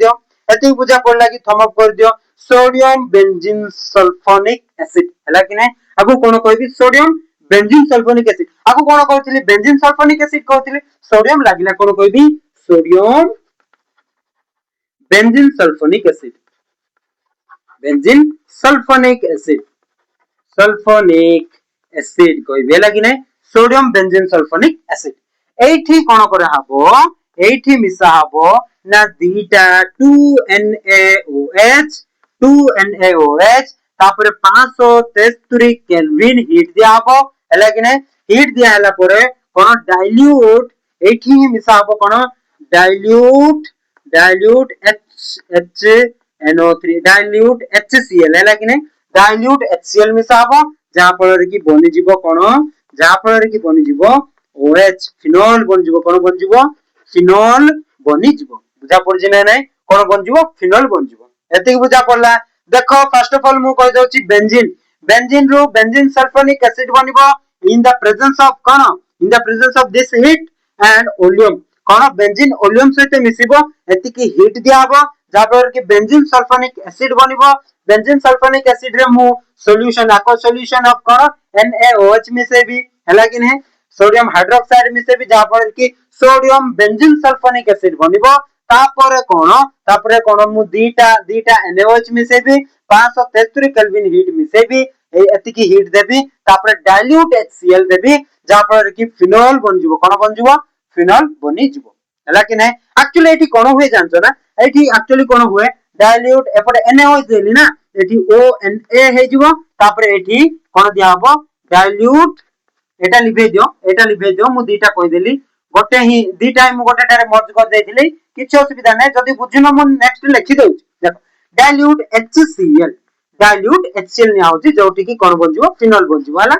दियो सोडियम बेंजीन सल्फोनिक एसिड हला कि नै आगु कोन कहबी सोडियम बेंजीन सल्फोनिक एसिड आगु कोन कहथिली बेंजीन सल्फोनिक एसिड कहथिली सोडियम लागिला कोन कहबी सोडियम बेंजीन सल्फोनिक एसिड कहबी हला कि नै सोडियम बेंजीन सल्फोनिक एसिड एठी कोन करे हबो एठी मिसा हबो ना दीटा 2NaOH तापर 573 केल्विन हीट दिया हबो हला कि नै हीट दिया हला परे कोन डाइल्यूट एठी मिसा हबो कोन डाइल्यूट HNO3 डाइल्यूट HCl हला कि नै डाइल्यूट HCl मिसा हबो जहा पर कि बनि जिवो कोन जहा पर कि बनि जिवो OH फिनोल बनि जिवो कोन बनि जिवो फिनोल बनि जिवो बुझा पड़छि नै नै कोन बनि जिवो फिनोल बनि जिवो एति बुझा पड़ला देखो फर्स्ट ऑफ ऑल मु कहि दउछि बेंजीन रो बेंजीन सल्फोनिक एसिड बनिबो in the presence of this heat and oleum कोन बेंजीन ओलियम सहित मिसिबो एति कि हीट दिया हबो जा पर कि बेंजीन सल्फोनिक एसिड बनिबो बेंजीन सल्फोनिक एसिड रे मु सॉल्यूशन ऑफ कोन NaOH मिसेबी हला कि नै सोडियम हाइड्रोक्साइड मिसेबी जा पर कि सोडियम बेंजीन सल्फोनिक एसिड बनिबो तापरे कोन मु दीटा NaOH मिसेबी 573 केल्विन हीट मिसेबी एति की हीट देबी तापरे डाइल्यूट HCl देबी जा पर कि फिनोल बन जिवो कोन बन जिवो फिनोल बनी जिवो हला कि नै एक्चुअली एठी कोन होय जानछो ना एठी एक्चुअली कोन होय डाइल्यूट एपटे NaOH देली ना एठी ONA हे जिवो तापरे एठी कोन दिया हबो डाइल्यूट एटा लिभे दियो मु दीटा कहि देली गोटे ही दीटा मु गोटे टारे मर्ज कर देथिली किछ असुविधा नै जदी बुझिनो मु नेक्स्ट लिखि दउ देखो डाइल्यूट HCl निया होची जोटी की कोन बन जिवो फिनोल बन जिवो हला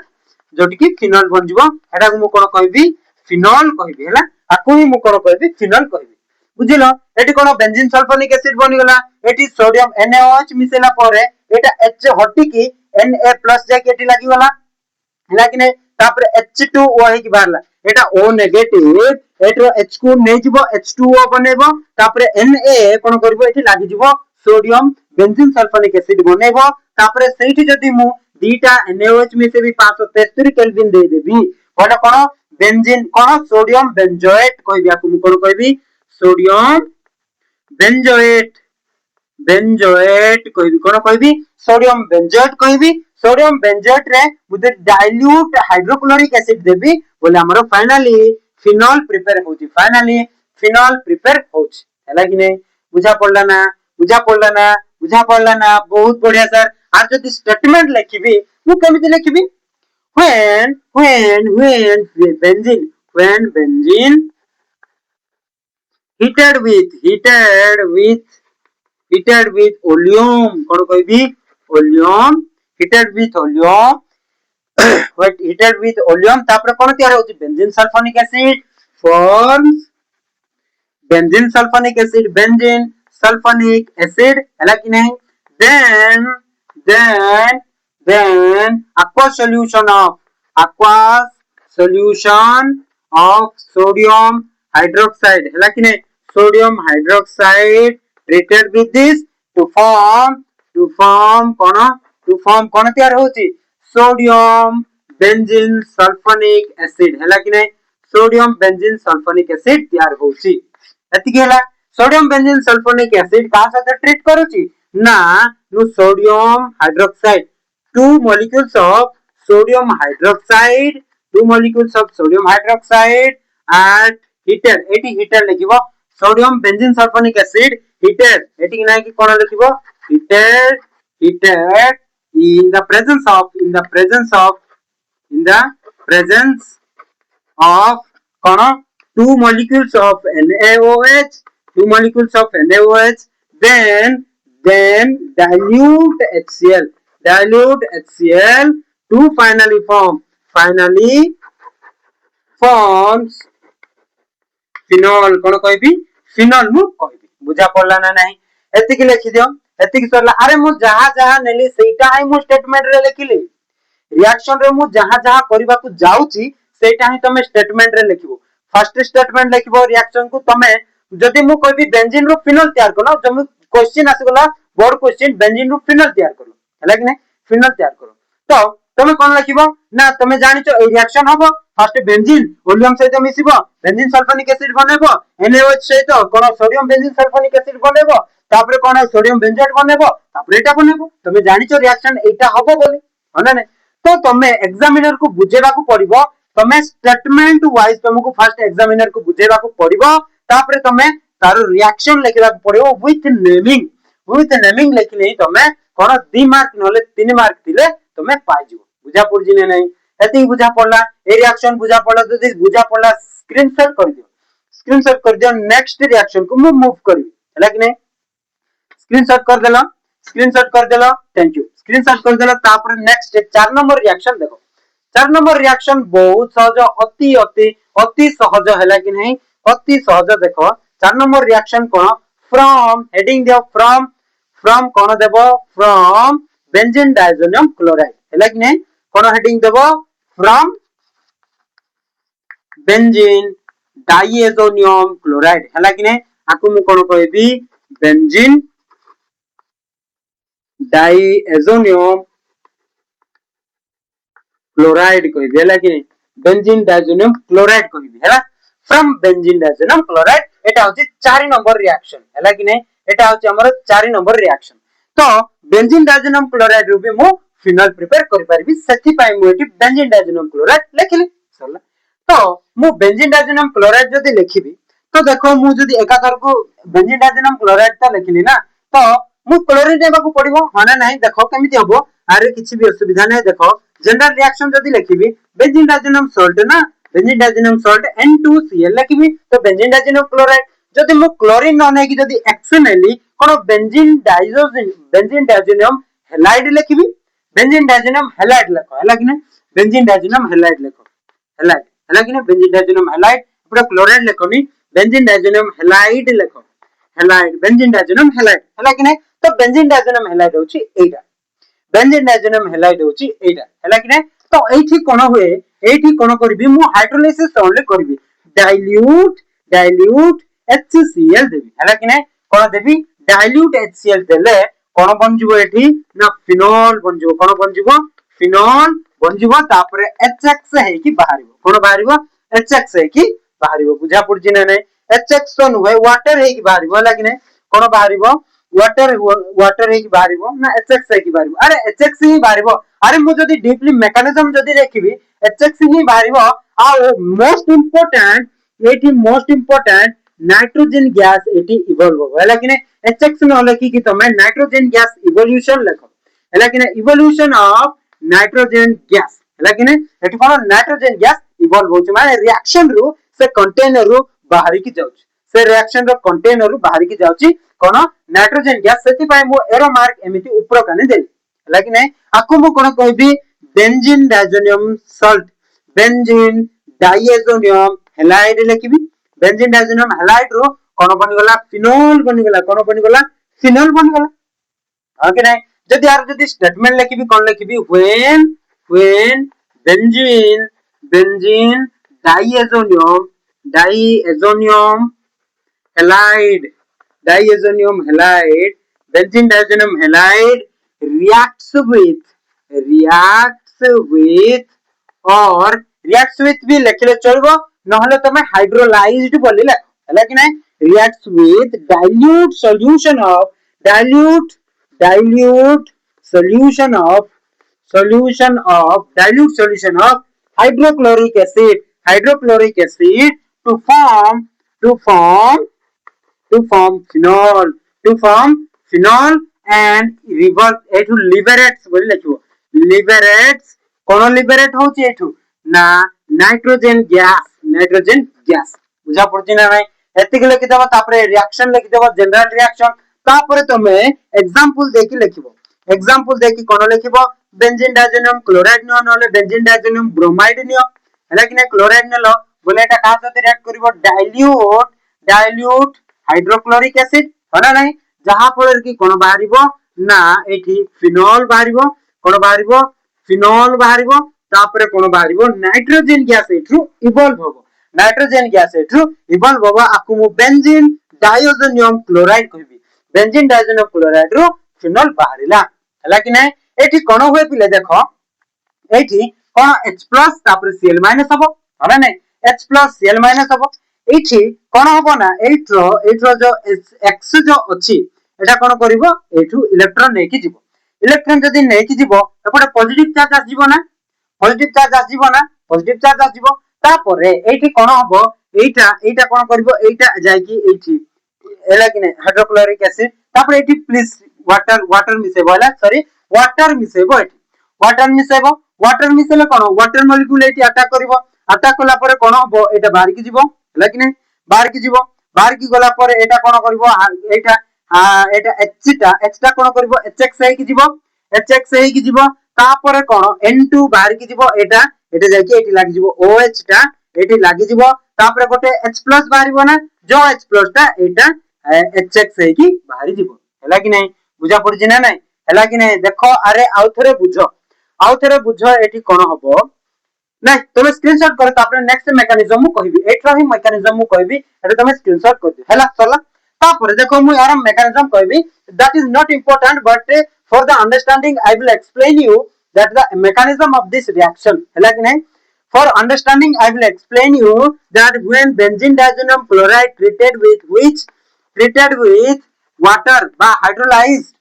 जोटी की फिनोल बन जिवो एटा मु कोन कहबी फिनोल कहबी हला आकु ही मु कोन कहबी फिनोल कहबी बुझिलो एटी कोन बेंजीन सल्फोनिक एसिड बनि गला एटी सोडियम NaOH मिसेला परे एटा H हटी की Na+ जाके एटी लागि गला हला कि नै तापर H2O हे की बारला एटा O नेगेटिव एटरो H को नै जिवो H2O बनेबो तापर Na कोन करबो एठी लागि जिवो सोडियम बेंजीन सल्फोनिक एसिड बनेबो तापर सेठी जदी मु दीटा NaOH में से भी 573 केल्विन दे देबी कोन कोन बेंजीन कोन सोडियम बेंजोएट कहबी आकु मु कोन कहबी सोडियम बेंजोएट कहबी कोन कहबी सोडियम बेंजोएट रे मुझे डाइल्यूट हाइड्रोक्लोरिक एसिड देबी बोले हमरो फाइनली फिनोल प्रिपेयर होची हला कि नै बुझा पड़ला ना बहुत बढ़िया सर आज जदी स्टेटमेंट लिखिबी मु केमिति लिखिबी when benzene heated with oleum कोन कहबी oleum heated with oleum what heated with oleum तापर कोन तयार होची benzene sulphonic acid forms benzene sulfonic acid हला कि नहीं then aqueous solution of sodium hydroxide हला कि नहीं sodium hydroxide treated with this to form कोन तयार होची सोडियम बेंजीन सल्फोनिक एसिड हला कि नहीं सोडियम बेंजीन सल्फोनिक एसिड तयार होची एति गेला सोडियम बेंजीन सल्फोनिक एसिड का साथ ट्रीट करूची ना नु sodium hydroxide two molecules of sodium hydroxide at heater लिखिबो sodium benzene sulphonic acid heated एति कि नै कि कोन लिखिबो heated in the presence of cone two molecules of NaOH then dilute HCl to finally forms phenol कोन कहबी phenol मु कहबी बुझा पड़ला ना नहीं एति कि लिखि दियो एति कि सरला अरे मु जहा नेली सेटा ही मु स्टेटमेंट रे लिखिली रिएक्शन रे मु जहा करबा को जाउची सेटा ही तमे स्टेटमेंट रे लिखिबो फर्स्ट स्टेटमेंट लिखिबो रिएक्शन को तमे जदी मु कहबी बेंजीन रो फिनोल तयार करो जब क्वेश्चन आसीगला बोर्ड क्वेश्चन बेंजीन रो फिनोल तयार करो हला कि नै फिनोल तयार करो तो तमे कोन लिखिबो ना तमे जानिचो ए रिएक्शन हबो फर्स्ट बेंजीन ओलियम सहित मिसिबो बेंजीन सल्फोनिक एसिड बनेबो NaOH सहित कोन सोडियम बेंजीन सल्फोनिक एसिड बनेबो तापरे कोन सोडियम बेंजोएट बनेबो तापरे एटा बनेबो तमे जानिचो रिएक्शन एटा हबो बोले हना नै तो तमे एग्जामिनर को बुझेबा को पड़िबो तमे स्टेटमेंट वाइज तुमको फर्स्ट एग्जामिनर को बुझेबा को पड़िबो तापरे तमे तारो रिएक्शन लिखिबा को पड़िबो विथ नेमिंग लिखले ही तमे कोन 2 मार्क नले 3 मार्क दिले तमे पाइ जिवो बुझा पड़ जिने नै एति बुझा पड़ला ए रिएक्शन बुझा पड़ला जदी बुझा पड़ला स्क्रीनशॉट कर दियो नेक्स्ट रिएक्शन को मूव करबी हला कि नै स्क्रीनशॉट कर देला थैंक यू स्क्रीनशॉट कर देला तापर नेक्स्ट 4 नंबर रिएक्शन देखो 4 नंबर रिएक्शन बहुत सहज अति सहज हला कि नै अति सहज देखो 4 number reaction cone from heading दियो फ्रॉम कोन देबो फ्रॉम बेंजीन डायजोनियम क्लोराइड हला कि नै कोन हेडिंग देबो फ्रॉम बेंजीन डायजोनियम क्लोराइड हला कि नै आकु मु कोन कहबी बेंजीन डायजोनियम क्लोराइड कहबी हला कि नै बेंजीन डायजोनियम क्लोराइड कहबी हैला फ्रॉम बेंजीन डायजोनियम क्लोराइड एटा होची 4 नंबर रिएक्शन हैला कि नै एटा होची हमर 4 नंबर रिएक्शन तो बेंजीन डायजोनियम क्लोराइड रू भी मु फिनोल प्रिपेयर करि परबी सेथि पय मु एटी बेंजीन डायजोनियम क्लोराइड लिखली सरला तो मु बेंजीन डायजोनियम क्लोराइड जदी लिखिबी तो देखो मु जदी एकाकर को बेंजीन डायजोनियम क्लोराइड त लिखली ना तो मु क्लोरीन नेबा को पड़िबो हाना नाही देखो केमिति हबो आरे किछि भी असुविधा नै देखो जनरल रिएक्शन जदी लिखिबी बेंजीन डायजोनियम सॉल्ट ना बेंजीन डायजोनियम सॉल्ट N2Cl लिखिबी तो बेंजीन डायजोनियम क्लोराइड जदी मु क्लोरीन न नै कि जदी एक्सनली कोन बेंजीन डायजोनियम हैलाइड लिखिबी बेंजीन डायजोनियम हैलाइड लिखो हैला कि नै बेंजीन डायजोनियम हैलाइड लिखो हैलाइड हैला कि नै बेंजीन डायजोनियम हैलाइड पूरा क्लोराइड लिखोनी बेंजीन डायजोनियम हैलाइड लिखो हैलाइड बेंजीन डायजोनियम हैलाइड हैला कि नै तो बेंजीन डायजोनियम हैलाइड होची एटा बेंजीन डायजोनियम हैलाइड होची एटा हैला कि नै तो एठी कोन होए एठी कोन करबी मु हाइड्रोलाइसिस ओनली करबी डाइल्यूट HCl देबी हैला कि नै कोन देबी डाइल्यूट HCl देले कोन बनजिवो एठी ना फिनोल बनजिवो कोन बनजिवो फिनोल बनजिवो तापरे HX है कि बाहरिवो कोन बाहरिवो HX है कि बाहरिवो बुझा पड़जी नै HX तो नुहे वाटर है कि बाहरिवो हैला कि नै कोन बाहरिवो वाटर है कि बाहरिवो ना HX है कि बाहरिवो अरे HX ही बाहरिवो अरे मु जदी डीपली मेकानिज्म जदी देखिबी HX ही बाहरिवो आ मोस्ट इंपोर्टेंट नाइट्रोजन गैस एटी इवॉल्व हो हैला कि नै HX न लेखि कि तमे नाइट्रोजन गैस इवोल्यूशन लेखो हैला कि नै इवोल्यूशन ऑफ नाइट्रोजन गैस हैला कि नै एटी कोन नाइट्रोजन गैस इवॉल्व होछ माने रिएक्शन रु से कंटेनर रु बाहरी की जाउछ से रिएक्शन रो कंटेनर रु बाहरी की जाउची कोन नाइट्रोजन गैस सेति पय मो एरो मार्क एमिति ऊपर काने देली हैला कि नै आकु मु कोन कहबी benzene diazonium salt benzene diazonium halide लिखिबी बेंजीन डायजोनियम हैलाइड रो कोन बनि गला फिनोल बनि गला कोन बनि गला फिनोल बनि गला ओके नै जदी यार जदी स्टेटमेंट लिखिबी कोन लिखिबी when benzene diazonium halide benzene diazonium halide reacts with भी लिखले चलबो नहले तमे हाइड्रोलाइज्ड बोली ले हैला कि नै reacts with dilute solution of hydrochloric acid to form phenol and liberates बोली लिखो liberates कोन लिबरेट होची एठू ना नाइट्रोजन गैस बुझा पड़ची ना भाई एतिक लिखि देबो तापरे रिएक्शन लिखि देबो जनरल रिएक्शन तापरे तमे एग्जांपल देखि लिखिबो एग्जांपल देखि कोन लिखिबो बेंजीन डायजोनियम क्लोराइड न नले बेंजीन डायजोनियम ब्रोमाइड नियो हैला कि नै क्लोराइड नलो बोले एटा का साथे रिएक्ट करिवो डाइल्यूट हाइड्रोक्लोरिक एसिड हना नै जहां पर कि कोन बाहरिबो ना एठी फिनोल बाहरिबो तापरे कोन बाहरिबो नाइट्रोजन गैस एठू इवॉल्व होबो आकु मु बेंजीन डायजोनियम क्लोराइड कहबी बेंजीन डायजोनियम क्लोराइड रो फिनोल बाहरिला हैला कि नै एठी कोन होय पिले देखो एठी कोन H+ तापरे Cl- हबो हना नै H+Cl- हबो एठी कोन हबो ना एठरो जो X जो अछि एटा कोन करिवो एठू इलेक्ट्रॉन नै कि जिवो इलेक्ट्रॉन जदी नै कि जिवो एपटे पॉजिटिव चार्ज आसीबो ना पॉजिटिव चार्ज आसीबो तापरे एठी कोन हबो एटा कोन करिवो एटा जाय कि एठी हैला कि नै हाइड्रोक्लोरिक एसिड तापरे एठी प्लीज वाटर मिसेबो हैला सॉरी वाटर मिसेबो कोन वाटर मॉलिक्यूल एठी अटैक कला परे कोन हबो एटा बाहर कि जिवो हैला कि नै बाहर कि गला परे एटा कोन करिवो एटा H टा कोन करिवो HX है कि जिवो तापरे कोन N2 बाहर कि जिवो एटा जाय कि एठी लागि जिवो OH टा एठी लागि जिवो तापरे गोटे H+ बाहरिबो ना जो H+ टा एटा HX है कि बाहरी जिवो हैला कि नै बुझा पड़जी ना नै हैला कि नै देखो अरे आउथरे बुझो एठी कोन हबो नै तमे स्क्रीनशॉट कर तापरे नेक्स्ट मेकानिज्म मु कहबी एठरा ही मेकानिज्म मु कहबी एटा तमे स्क्रीनशॉट कर दियो हैला सरला तापरे देखो मु यार मेकानिज्म कहबी that is not important but for the understanding I will explain you that the mechanism of this reaction हैला कि नै For understanding, I will explain you that when benzene diazonium chloride treated with water by hydrolyzed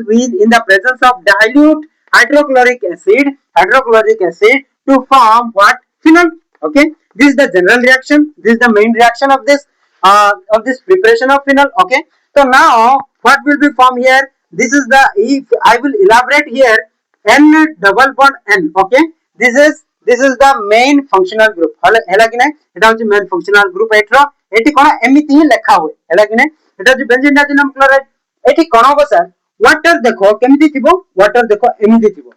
with in the presence of dilute hydrochloric acid to form what? Phenol. Okay, this is the general reaction, this is the main reaction of this preparation of phenol. Okay, so now what will be formed here? This is the, if I will elaborate here, n double bond n. Okay, this is the main functional group hela ki nai, eta hochi main functional group etro eti kona emiti hi lekha hoye hela ki nai, eta hochi benzene diazonium chloride. eti kona hobo sir, water dekho kemiti thibo, water dekho emiti thibo,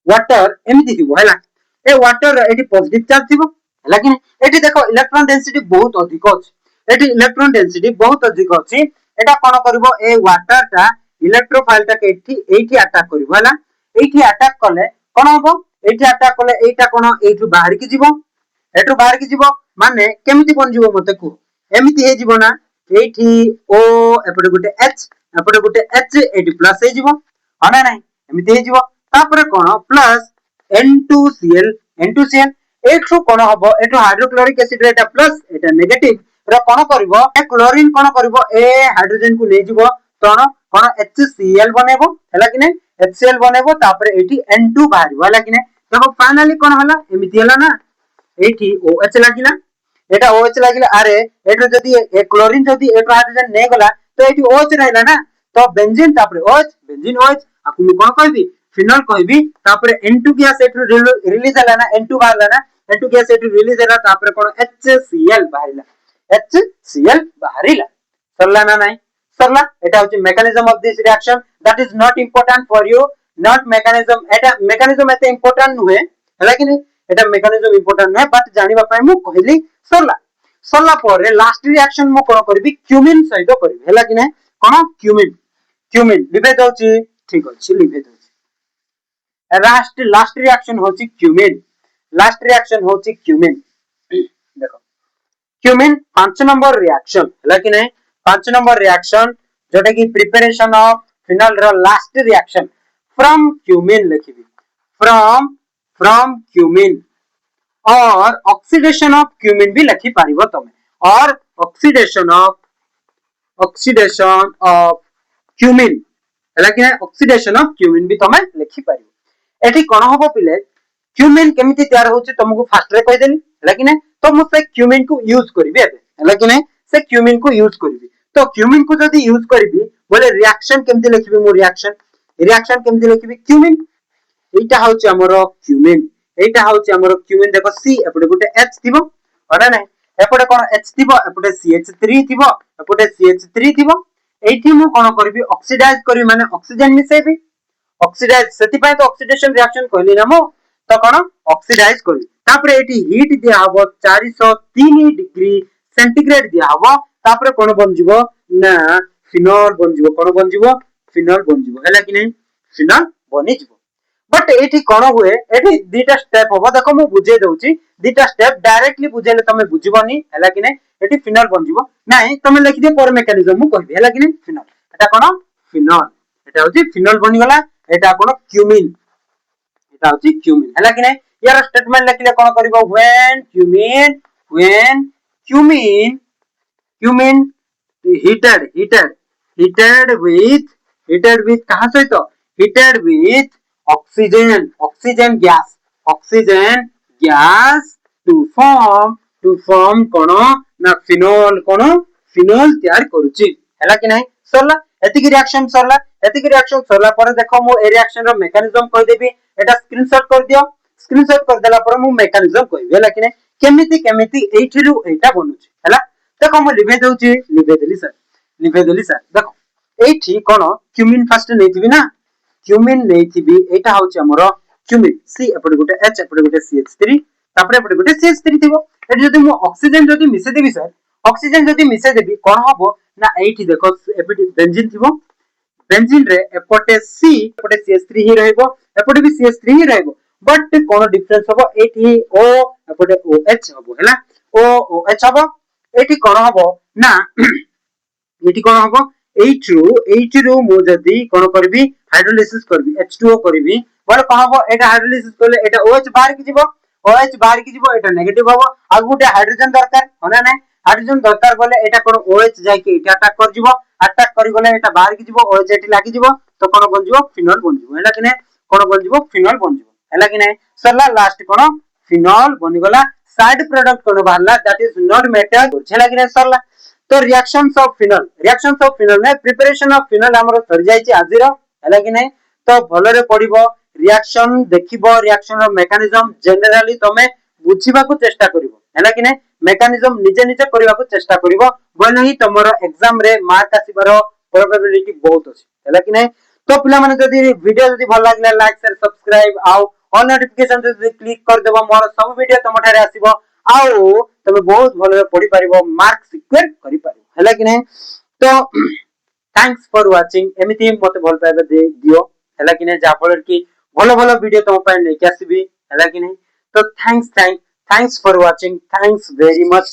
water emiti thibo hela, A water eighty positive charge थिबो हला कि eighty देखो electron density बहुत अधिक अछि, eighty electron density बहुत अधिक अछि, एटा कोन करबो ए वाटर टा इलेक्ट्रोफाइल टा के एठी अटैक करबो हला, एठी अटैक कले कोन होबो, एठी अटैक कले एटा कोन एठु बाहर की जीवो, एठु बाहर की जीवो माने केमिति बन जीवो मते को एमिति हे जीवो ना, एठी ओ एपटे गुटे एच एपटे गुटे एच एठी प्लस हे जीवो हना नाही एमिति हे जीवो, तापर कोन प्लस N2Cl N2Cl एठु कोन हबो, एठु हाइड्रोक्लोरिक एसिड रे एटा प्लस एटा नेगेटिव रे कोन करबो ए क्लोरीन कोन करबो ए हाइड्रोजन को ले जीवो तण कोन HCl बनेबो हला कि नै, HCl बनेबो तापर एठी N2 बाहरिबो हला कि नै, देखो फाइनली कोन हला एमिति हला ना, एठी OH लागिला, एटा OH लागिला, अरे एठु जदी ए क्लोरीन जदी एठु हाइड्रोजन ने गला तो एठी OH रहला ना, तो बेंजीन तापर OH बेंजीन OH आकु कोन कहबी फिनल कहबी, तापर N2 गैस एठु रिलीज हला ना, N2 बाहरला ना, N2 गैस एठु रिलीज हला तापर कोन HCl बाहरिला, HCl बाहरिला सरला ना नाही सरला, एटा होची mechanism of this reaction, that is not important for you, not mechanism, Etah mechanism एते इंपोर्टेंट नुहे हला कि नै, एटा मेकैनिज्म इंपोर्टेंट नुहे बट जानिबा पय मु कहली सरला, सरला पर लास्ट रिएक्शन मु कोन करबी क्यूमिन सहित करबी हला कि नै, कोन क्यूमिन, क्यूमिन लिभे दउची, ठीक अछि लिभे दउची, लास्ट रिएक्शन होची क्यूमिन, लास्ट रिएक्शन होची क्यूमिन, देखो क्यूमिन 5 नंबर रिएक्शन हला कि नै, 5 नंबर रिएक्शन जोटा कि प्रिपरेशन ऑफ फिनल रो लास्ट रिएक्शन फ्रॉम क्यूमिन लिखिबी, फ्रॉम क्यूमिन और ऑक्सीडेशन ऑफ क्यूमिन भी लिखि पारिबो तमे, और ऑक्सीडेशन ऑफ क्यूमिन हला कि नै, ऑक्सीडेशन ऑफ क्यूमिन भी तमे लिखि पारिबो। एठी कोन होबो पिले क्यूमिन केमिति तयार होछि तुमको फास्ट रे कहि देली हला कि नै, तो मु से क्यूमिन को यूज करबी एबे हला कि नै, से क्यूमिन को यूज करबी, तो क्यूमिन को जदी यूज करबी बोले रिएक्शन केमिति लिखबी, मु रिएक्शन केमिति लिखबी क्यूमिन, एटा होछि हमरो क्यूमिन, एटा होछि हमरो क्यूमिन, देखो C एपटे गुटे H थिबो हना नै, एपटे कोन H थिबो एपटे CH3 थिबो एपटे CH3 थिबो, एठी मु कोन करबी ऑक्सीडाइज करबी माने ऑक्सीजन मिसेबी, ऑक्सीडाइज सेति पय तो ऑक्सीडेशन रिएक्शन कहली ना मो, तो कोन ऑक्सीडाइज करबी, तापर एठी हीट दिया हबो 403 डिग्री सेंटीग्रेड दिया हबो, तापर कोन बन जिवो ना फिनॉल बन जिवो, कोन बन जिवो फिनॉल बन जिवो हला कि नै, फिनॉल बनि जिवो। बट एठी कोन हुए, एठी दीटा स्टेप होबो, देखो मु बुझे दउची दीटा स्टेप, डायरेक्टली बुझेले तमे बुझिबोनी हला कि नै, एठी फिनॉल बन जिवो नाही, तमे लिखि दे पर मेकैनिज्म मु कहबी हला कि नै, फिनॉल एटा कोन फिनॉल, एटा होची फिनॉल बनि गला, एटा कोन क्यूमिन, एटा होची क्यूमिन हला कि नै, यार स्टेटमेंट लिखले कोन करबो व्हेन क्यूमिन heated with कहा सहित heated with oxygen gas to form कोन ना फिनॉल, कोन फिनॉल तयार करूची हला कि नै, सरला एतिकी रिएक्शन सरला पर देखो मु ए रिएक्शन रो मेकैनिज्म कहि देबी, एटा स्क्रीनशॉट कर दियो, स्क्रीनशॉट कर देला पर मु मेकैनिज्म कहबी हला कि नै, केमिति एठिरु एटा बनुची हला, देखो मु लिभे देली सर, देखो एठी कोन क्यूमिन फर्स्ट नेथिबी ना, क्यूमिन नेथिबी, एटा होची हमरो क्यूमिन C एपटे गुटे H एपटे गुटे CH3 तापर एपटे गुटे CH3 थिबो, एठी जदी मु ऑक्सीजन जदी मिसे देबी सर, ऑक्सीजन जदी मिसे देबी कोन हबो ना, एठी देखो एपटे बेंजीन थिबो, बेंजीन रे एपटे C एपटे CH3 ही रहइबो, एपटे भी CH3 he रहइबो, but cone difference हबो, एठी O एपटे OH हबो हला, OH हबो, एठी कोन हबो ना एठी कोन हबो, एठरू मु जदी कोन करबी हाइड्रोलाइसिस करबी H2O करबी, बोले कह हबो एटा हाइड्रोलिसिस करले एटा OH बाहर की जीवो OH बाहर की जीवो एटा नेगेटिव हबो आ गुटे हाइड्रोजन दरकार होना नै हाइड्रोजन दरकार बोले एटा कोन OH जाय के एटा अटैक कर जीवो अटैक करी गले एटा बाहर की जीवो OH एटी लागी जीवो तो कोन बन जीवो फिनोल बन जीवो हैला कि नै कोन बन जीवो फिनोल बन जीवो हैला कि नै सरला लास्ट कोन फिनोल बनि गला साइड प्रोडक्ट कोन बाहरला दैट इज नॉट मेटल हैला कि नै सरला तो रिएक्शंस ऑफ फिनोल ने प्रिपरेशन ऑफ फिनोल हमरो सर जाय छि आजिर हैला कि नै तो भलरे पडिबो रिएक्शन देखिबो रिएक्शन रो मेकानिज्म जनरली तमे बुझिबा को चेष्टा करिवो हैला कि नै मेकानिज्म निजे निजे करिबा को चेष्टा करिवो बोले ही तमरो एग्जाम रे मार्क आसीबारो प्रोबेबिलिटी बहुत अछि हैला कि नै तो पिला माने जदी वीडियो जदी भल लागला लाइक शेयर सब्सक्राइब आउ ऑल नोटिफिकेशन जदी क्लिक कर देबो मोर सब वीडियो तम ठारे आसीबो आउ तमे बहुत भलरे पढि पारिबो मार्क सिक्योर करि पारिबो हैला कि नै तो थैंक्स फॉर वाचिंग एमिति मते भल पाइबे दियो हैला कि नै जा फल कि भलो भलो वीडियो तम पाइ नै के आसीबी हैला कि नै तो thanks for watching thanks very much.